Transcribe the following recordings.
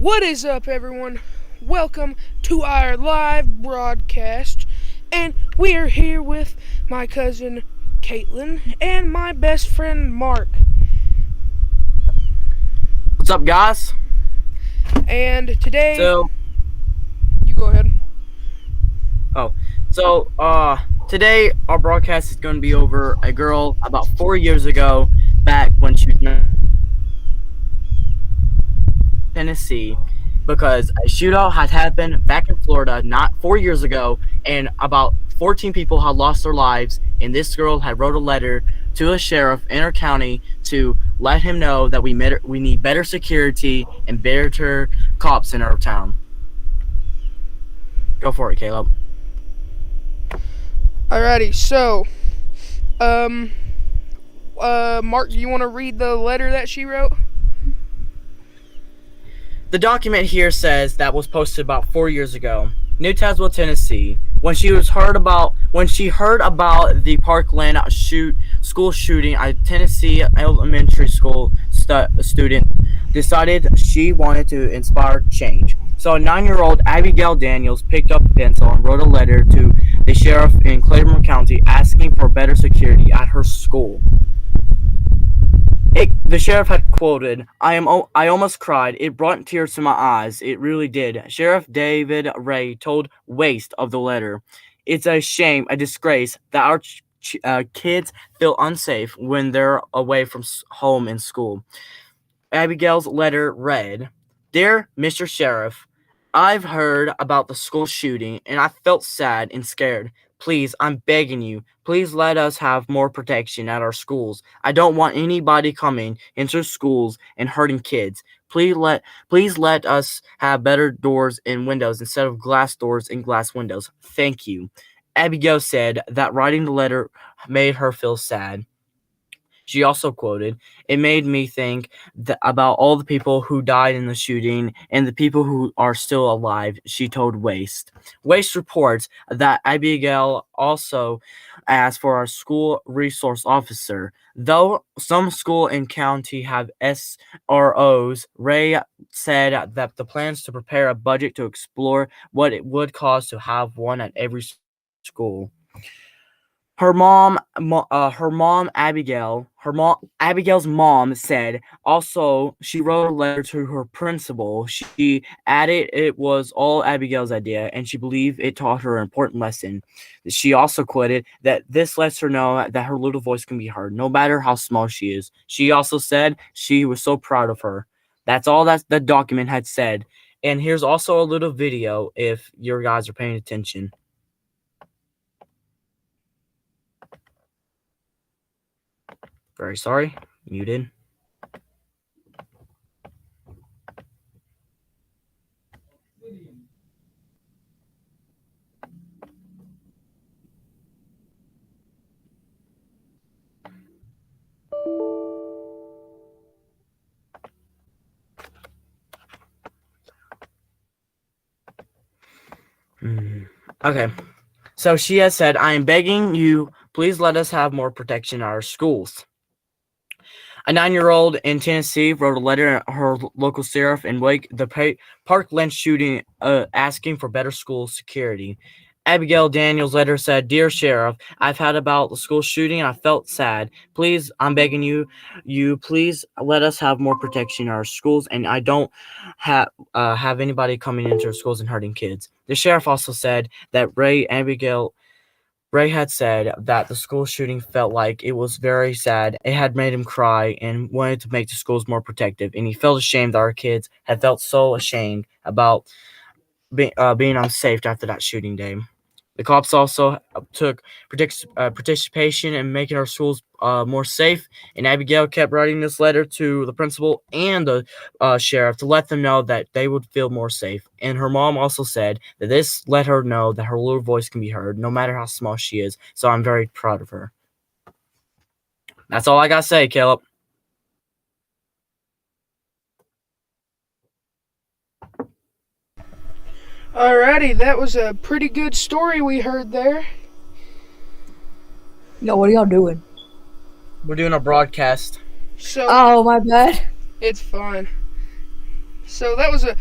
What is up, everyone? Welcome to our live broadcast, and we are here with my cousin Caitlin and my best friend Mark. What's up, guys? And today, So, you go ahead. today our broadcast is going to be over a girl about 4 years ago, back when she was in Tennessee, because a shootout had happened back in Florida not 4 years ago, and about 14 people had lost their lives, and this girl had wrote a letter to a sheriff in her county to let him know that we need better security and better cops in our town. Go for it, Caleb. Alrighty, so, Mark, do you want to read the letter that she wrote? The document here says that was posted about 4 years ago. New Tazewell, Tennessee. When she heard about the Parkland school shooting, a Tennessee elementary school student decided she wanted to inspire change. So 9-year-old Abigail Daniels picked up a pencil and wrote a letter to the sheriff in Claymore County asking for better security at her school. The sheriff had quoted, I almost cried. It brought tears to my eyes. It really did. Sheriff David Ray told Waste of the letter, it's a shame, a disgrace that our kids feel unsafe when they're away from home and school. Abigail's letter read, Dear Mr. Sheriff, I've heard about the school shooting and I felt sad and scared. Please, I'm begging you, please let us have more protection at our schools. I don't want anybody coming into schools and hurting kids. Please let us have better doors and windows instead of glass doors and glass windows. Thank you. Abigail said that writing the letter made her feel sad. She also quoted, It made me think about all the people who died in the shooting and the people who are still alive, she told Waste. Waste reports that Abigail also asked for a school resource officer. Though some school and county have SROs, Ray said that the plans to prepare a budget to explore what it would cost to have one at every school. Abigail's mom said also she wrote a letter to her principal. She added it was all Abigail's idea and she believed it taught her an important lesson. She also quoted that this lets her know that her little voice can be heard, no matter how small she is. She also said she was so proud of her. That's all that the document had said. And here's also a little video if your guys are paying attention. Very sorry. Muted. Okay. So she has said, I am begging you, please let us have more protection in our schools. A 9-year-old in Tennessee wrote a letter to her local sheriff in wake the Parkland shooting, asking for better school security. Abigail Daniels' letter said, Dear Sheriff, I've had about the school shooting and I felt sad. Please, I'm begging you please let us have more protection in our schools and I don't have anybody coming into our schools and hurting kids. The sheriff also said that Ray had said that the school shooting felt like it was very sad. It had made him cry and wanted to make the schools more protective. And he felt ashamed that our kids had felt so ashamed about being unsafe after that shooting day. The cops also took participation in making our schools more safe, and Abigail kept writing this letter to the principal and the sheriff to let them know that they would feel more safe. And her mom also said that this let her know that her little voice can be heard, no matter how small she is. So I'm very proud of her. That's all I gotta say, Caleb. Alrighty, that was a pretty good story we heard there. Yo, what are y'all doing? We're doing a broadcast. So, Oh, my bad. it's fine. So that was a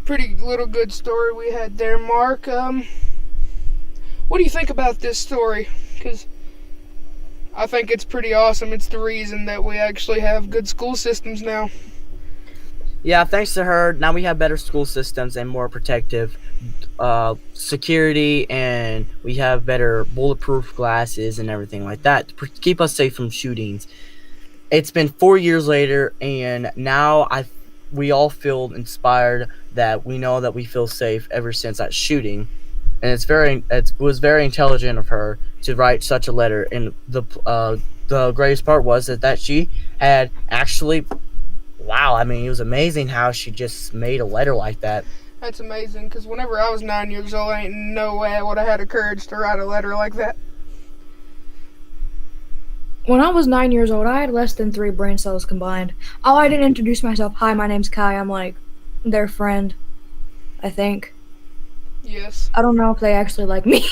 pretty little good story we had there, Mark. What do you think about this story? Because I think it's pretty awesome. It's the reason that we actually have good school systems now. Yeah, thanks to her, now we have better school systems and more protective security, and we have better bulletproof glasses and everything like that to keep us safe from shootings. It's been 4 years later, and now we all feel inspired that we know that we feel safe ever since that shooting. And it was very intelligent of her to write such a letter. And the greatest part was that she had actually, wow, I mean, it was amazing how she just made a letter like that. That's amazing, because whenever I was 9 years old, ain't no way I would have had the courage to write a letter like that. When I was 9 years old, I had less than 3 brain cells combined. Oh, I didn't introduce myself. Hi, my name's Kai. I'm like their friend, I think. Yes. I don't know if they actually like me.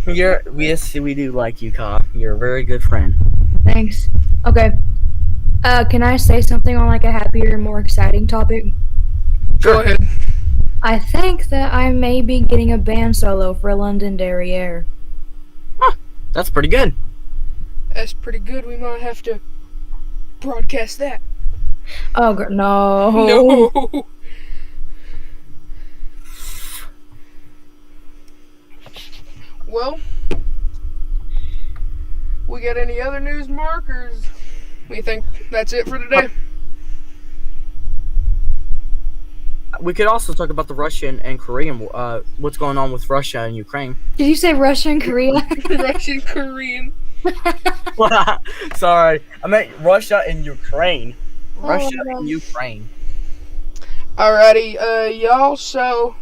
Yes, we do like you, Ka. You're a very good friend. Thanks. Okay. Can I say something on like a happier and more exciting topic? Go ahead. I think that I may be getting a band solo for London Derriere. That's pretty good. That's pretty good. We might have to broadcast that. Oh, no. No. Well, we got any other news, markers? We think that's it for today? We could also talk about the Russian and Korean, what's going on with Russia and Ukraine. Did you say Russia and Korea? Russian, Korean. Sorry, I meant Russia and Ukraine. Russia Oh, and Ukraine. Alrighty, y'all, so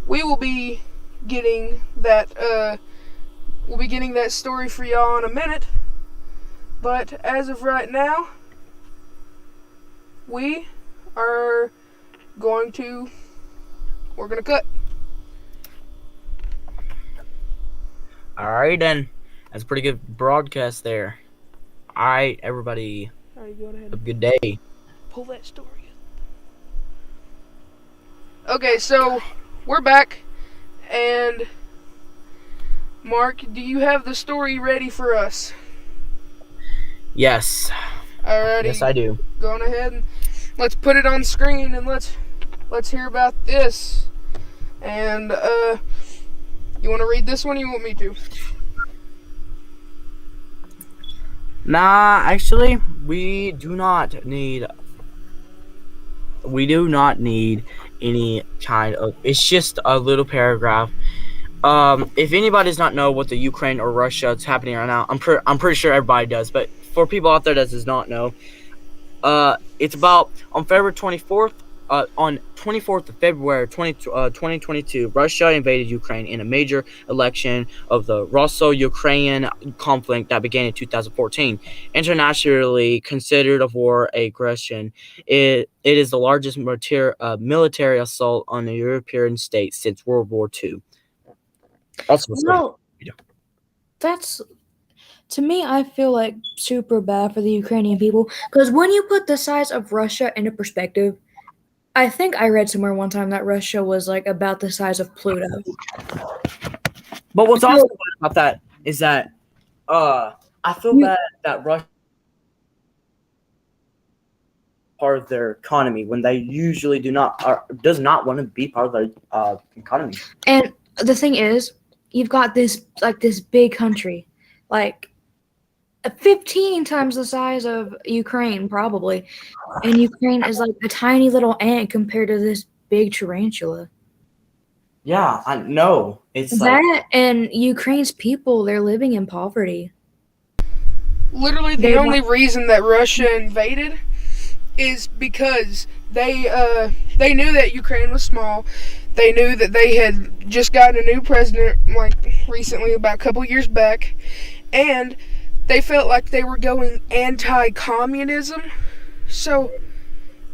we will be getting that, story for y'all in a minute. But as of right now, we're going to cut. Alright then. That's a pretty good broadcast there. Alright, everybody. Alright, go ahead. Have a good day. Pull that story up. Okay, so we're back, and Mark, do you have the story ready for us? Yes. Alrighty. Yes, I do. Going ahead and let's put it on screen and let's hear about this. And you want to read this one or you want me to? Nah, actually, we do not need any kind of, it's just a little paragraph. If anybody does not know what the Ukraine or Russia is happening right now, I'm pretty sure everybody does, but for people out there that does not know, it's about on February 24th, on 24th of February 2022, Russia invaded Ukraine in a major election of the Russo-Ukrainian conflict that began in 2014. Internationally considered a war aggression, it is the largest military assault on the European state since World War II. Also, no, that's, to me, I feel like super bad for the Ukrainian people, because when you put the size of Russia into perspective, I think I read somewhere one time that Russia was like about the size of Pluto. But what's also bad about that is that I feel bad that Russia part of their economy when they usually does not want to be part of their economy. And the thing is, you've got this big country, like 15 times the size of Ukraine, probably. And Ukraine is like a tiny little ant compared to this big tarantula. Yeah, I know. It's that, and Ukraine's people, they're living in poverty. Literally, the only reason that Russia invaded is because they knew that Ukraine was small. They knew that they had just gotten a new president, like, recently, about a couple years back. And they felt like they were going anti-communism. So,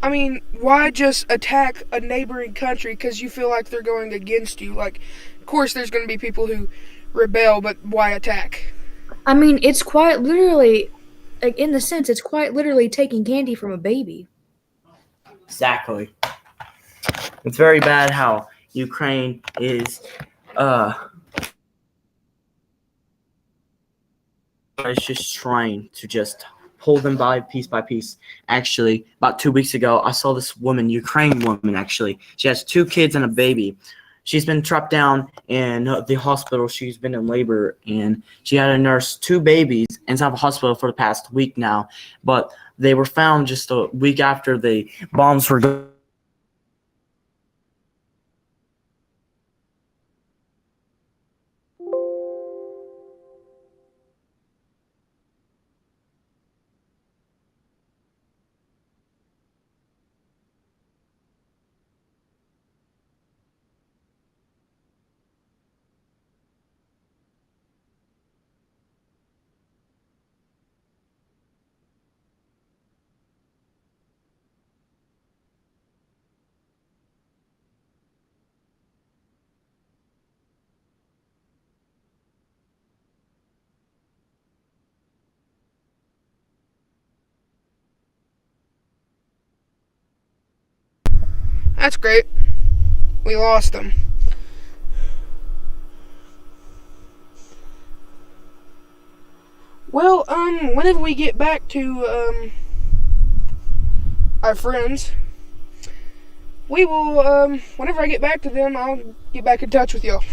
I mean, why just attack a neighboring country because you feel like they're going against you? Like, of course there's going to be people who rebel, but why attack? I mean, it's quite literally, like, in the sense, it's quite literally taking candy from a baby. Exactly. It's very bad how Ukraine is it's just trying to just pull them by piece. Actually, about 2 weeks ago, I saw this woman, Ukrainian woman. Actually, she has 2 kids and a baby. She's been trapped down in the hospital. She's been in labor, and she had to nurse 2 babies inside the hospital for the past week now. But they were found just a week after the bombs were going. That's great. We lost them. Well, whenever we get back to, our friends, we will, whenever I get back to them, I'll get back in touch with y'all.